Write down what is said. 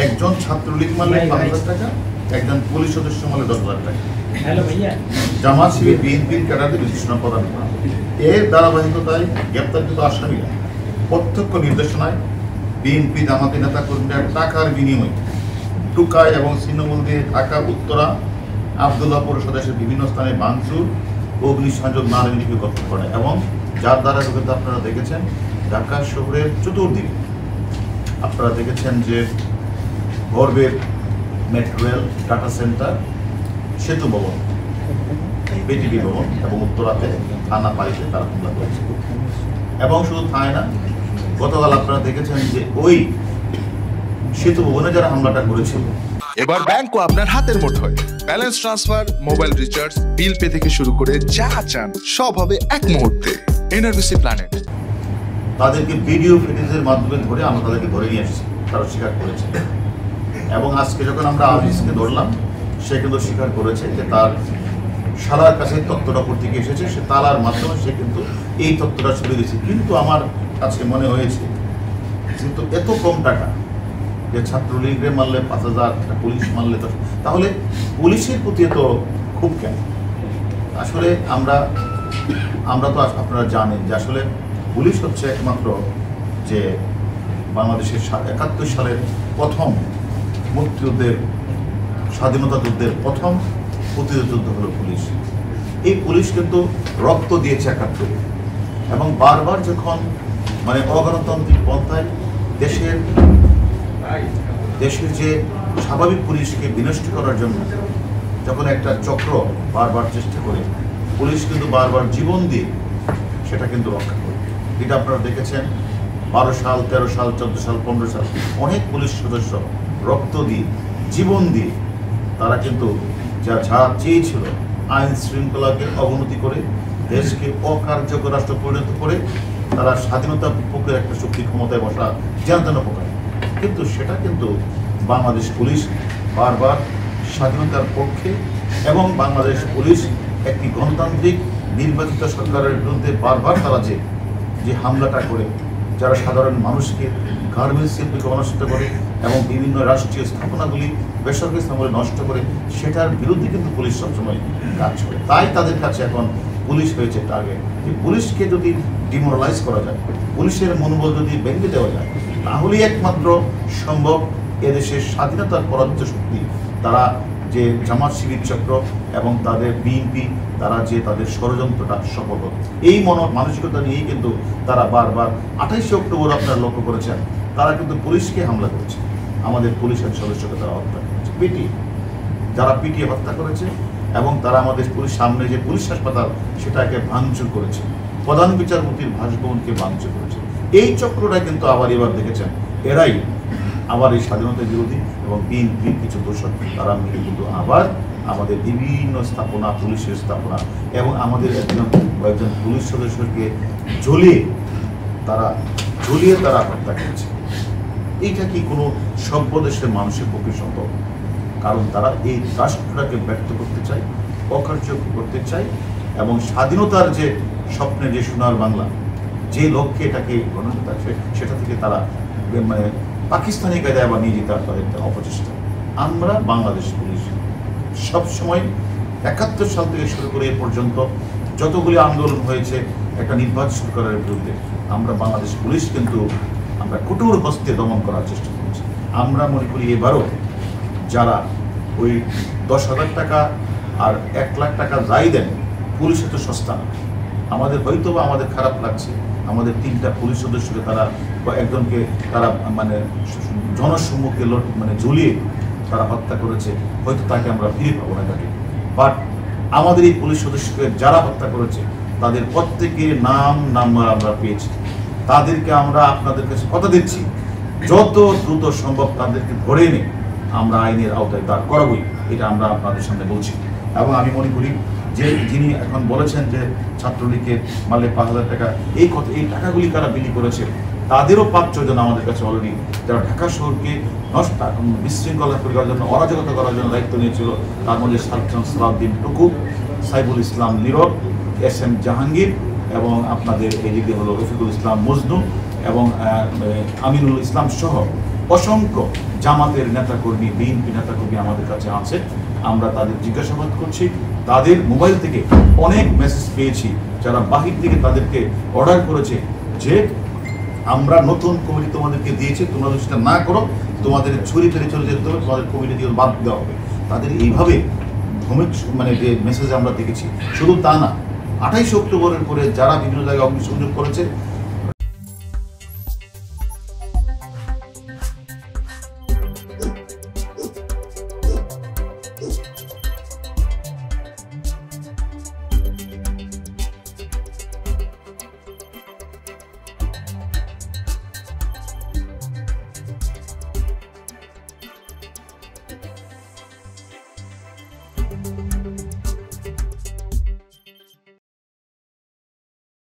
একজন ছাত্রলীগ মারলে 5,000 টাকা, একজন পুলিশ সদস্য মারলে 10,000 টাকা। জামাত শিবির বিএনপির ক্যাডারদের বিবেচনা প্রদান করা। এর ধারাবাহিকতায় গ্রেপ্তারকৃত আসামিরা প্রত্যক্ষ নির্দেশনায় বিএনপি জামাতি নেতা কর্মীরা টাকার বিনিময়ে টুকায় এবং ছিন্নমূল দিয়ে ঢাকা উত্তরা আবদুল্লাহপুর সদস্যের বিভিন্ন স্থানে ভাঙচুর ও অগ্নিসংযোগ নারীকে গঠন করে এবং যার দ্বারা কিন্তু আপনারা দেখেছেন ঢাকা শহরের চতুর্দিকে আপনারা দেখেছেন যে গর্বের মেট্রো রেল, ডাটা সেন্টার, সেতু ভবন, বিটিভি ভবন এবং উত্তরাতে থানা বাড়িতে তারা হামলা করেছে। এবং শুধু থানায় না, গতকাল আপনারা দেখেছেন যে ওই সেতু ভবনে যারা হামলাটা করেছিল। এবার ব্যাংকও আপনার হাতের মুঠোয়। Balance transfer, mobile recharge, bill pay থেকে শুরু করে যা চান সব হবে এক মুহূর্তে। NRBC planet. তাদেরকে ভিডিও ফুটেজের মাধ্যমে ধরে আমরা তাদেরকে ধরে নিয়ে আসছি, তারা স্বীকার করেছে। এবং আজকে যখন আমরা আজিজকে ধরলাম, সে কিন্তু স্বীকার করেছে যে তার শালার কাছে তথ্যটা থেকে এসেছে, সে তালার মাধ্যমে সে কিন্তু এই তথ্যটা ছড়িয়ে দিয়েছে। কিন্তু আমার কাছে মনে হয়েছে কিন্তু এত কম টাকা যে ছাত্রলীগের মারলে 5,000, পুলিশ মারলে 10, তাহলে পুলিশের প্রতি তো খুব কেন? আসলে আমরা তো আপনারা জানেন যে আসলে পুলিশ হচ্ছে একমাত্র যে বাংলাদেশের 71 সালের প্রথম মুক্তিযুদ্ধের, স্বাধীনতা যুদ্ধের প্রথম প্রতিরোধ যুদ্ধ হলো পুলিশ। এই পুলিশ কিন্তু রক্ত দিয়েছে 71 এবং বারবার যখন মানে অগণতান্ত্রিক পন্থায় দেশের যে স্বাভাবিক পুলিশকে বিনষ্ট করার জন্য যখন একটা চক্র বারবার চেষ্টা করে, পুলিশ কিন্তু বারবার জীবন দিয়ে সেটা কিন্তু রক্ষা করে। এটা আপনারা দেখেছেন 12 সাল, 13 সাল, 14 সাল, 15 সাল অনেক পুলিশ সদস্য রক্ত দিয়ে, জীবন দিয়ে তারা কিন্তু যা চেয়েছিল আইন শৃঙ্খলাকে অবনতি করে দেশকে অকার্যকর রাষ্ট্র পরিণত করে তারা স্বাধীনতা পক্ষের একটা শক্তি ক্ষমতায় বসা যেন প্রকার। কিন্তু সেটা কিন্তু বাংলাদেশ পুলিশ বারবার স্বাধীনতার পক্ষে এবং বাংলাদেশ পুলিশ একটি গণতান্ত্রিক নির্বাচিত সরকারের বিরুদ্ধে বারবার তারা যে হামলাটা করে যারা সাধারণ মানুষকে গার্মেন্টস শিল্পকে নষ্ট করে এবং বিভিন্ন রাষ্ট্রীয় স্থাপনাগুলি বেসরকারি স্থাপনা নষ্ট করে, সেটার বিরুদ্ধে কিন্তু পুলিশ সবসময় কাজ করে। তাই তাদের কাছে এখন পুলিশ হয়েছে টার্গেট। যে পুলিশকে যদি ডিমোরালাইজ করা যায়, পুলিশের মনোবল যদি ভেঙে দেওয়া যায়, তাহলেই একমাত্র সম্ভব এদেশের স্বাধীনতার পরাজ্য শক্তি তারা যে জামাত শিবির চক্র এবং তাদের বিএনপি তারা যে তাদের ষড়যন্ত্রটা সফল হবে। এই মানসিকতা নিয়েই কিন্তু তারা বারবার 28শে অক্টোবর আপনারা লক্ষ্য করেছেন, তারা কিন্তু পুলিশকে হামলা করেছে, আমাদের পুলিশের সদস্যকে তারা হত্যা করেছে, যারা পিটিয়ে হত্যা করেছে এবং তারা আমাদের পুলিশ সামনে যে পুলিশ হাসপাতাল সেটাকে ভাঙচুর করেছে, প্রধান বিচারপতির বাসভবনকে ভাঙচুর করেছে। এই চক্রটা কিন্তু আবার এবার দেখেছেন এরাই আবার এই স্বাধীনতা বিরোধী এবং বিএনপির কিছু দোষক তারা মিলে কিন্তু আবার আমাদের বিভিন্ন স্থাপনা, পুলিশের স্থাপনা এবং আমাদের কয়েকজন পুলিশ সদস্যকে জ্বলিয়ে তারা হত্যা করেছে। এইটা কি কোনো সভ্য দেশের মানুষের পক্ষে সম্ভব? কারণ তারা এই রাষ্ট্রটাকে ব্যর্থ করতে চায়, অকার্যকর করতে চায় এবং স্বাধীনতার যে স্বপ্নের যে সোনার বাংলা যে লক্ষ্যে এটাকে গণনা আছে সেটা থেকে তারা মানে পাকিস্তানি কায়দায় আবার নিয়ে যেতে তাদের অপচেষ্টা। আমরা বাংলাদেশ পুলিশ সবসময় 71 সাল থেকে শুরু করে এ পর্যন্ত যতগুলি আন্দোলন হয়েছে একটা নির্বাচিত সরকারের বিরুদ্ধে, আমরা বাংলাদেশ পুলিশ কিন্তু আমরা কঠোর হস্তে দমন করার চেষ্টা করছি। আমরা মনে করি এবারও যারা ওই 10,000 টাকা আর 1 লাখ টাকা যাই দেন, পুলিশে তো সস্তা না। আমাদের হয়তো বা আমাদের খারাপ লাগছে, আমাদের 3টা পুলিশ সদস্যকে তারা একজনকে তারা মানে জনসম্মুখে মানে ঝুলিয়ে তারা হত্যা করেছে, হয়তো তাকে আমরা ফিরে পাবো না তাকে। বাট আমাদের এই পুলিশ সদস্যকে যারা হত্যা করেছে তাদের প্রত্যেকের নাম নাম্বার আমরা পেয়েছি। তাদেরকে আমরা আপনাদের কাছে কথা দিচ্ছি যত দ্রুত সম্ভব তাদেরকে ধরে এনে আমরা আইনের আওতায় দাঁড় করাবই, এটা আমরা আপনাদের সামনে বলছি। এবং আমি মনে করি যে যিনি এখন বলেছেন যে ছাত্রলীগকে মারলে 5,000 টাকা, এই টাকাগুলি কারা বিলি করেছে তাদেরও 5-6 জন আমাদের কাছে অলরেডি যারা ঢাকা শহরকে বিশৃঙ্খলা করার জন্য, অরাজকতা করার জন্য দায়িত্ব নিয়েছিল। তার মধ্যে সালাউদ্দিন টুকু, সাইফুল ইসলাম নীরব, SM জাহাঙ্গীর এবং আপনাদের এদিকে হলো রফিকুল ইসলাম মজনু এবং আমিনুল ইসলাম সহ অসংখ্য জামাতের নেতাকর্মী, বিএনপি নেতাকর্মী আমাদের কাছে আছে। আমরা তাদের জিজ্ঞাসাবাদ করছি, তাদের মোবাইল থেকে অনেক মেসেজ পেয়েছি যারা বাহির থেকে তাদেরকে অর্ডার করেছে যে আমরা নতুন কমিটি তোমাদেরকে দিয়েছি, তোমরা যদি সেটা না করো তোমাদের ছুরি ফেলে চলে যেতে হবে, তোমাদের কমিটি দিয়ে বাদ দেওয়া হবে। তাদের এইভাবে মানে যে মেসেজ আমরা দেখেছি। শুধু তা না, 28 অক্টোবরের পরে যারা বিভিন্ন জায়গায় অগ্নিসংযোগ করেছে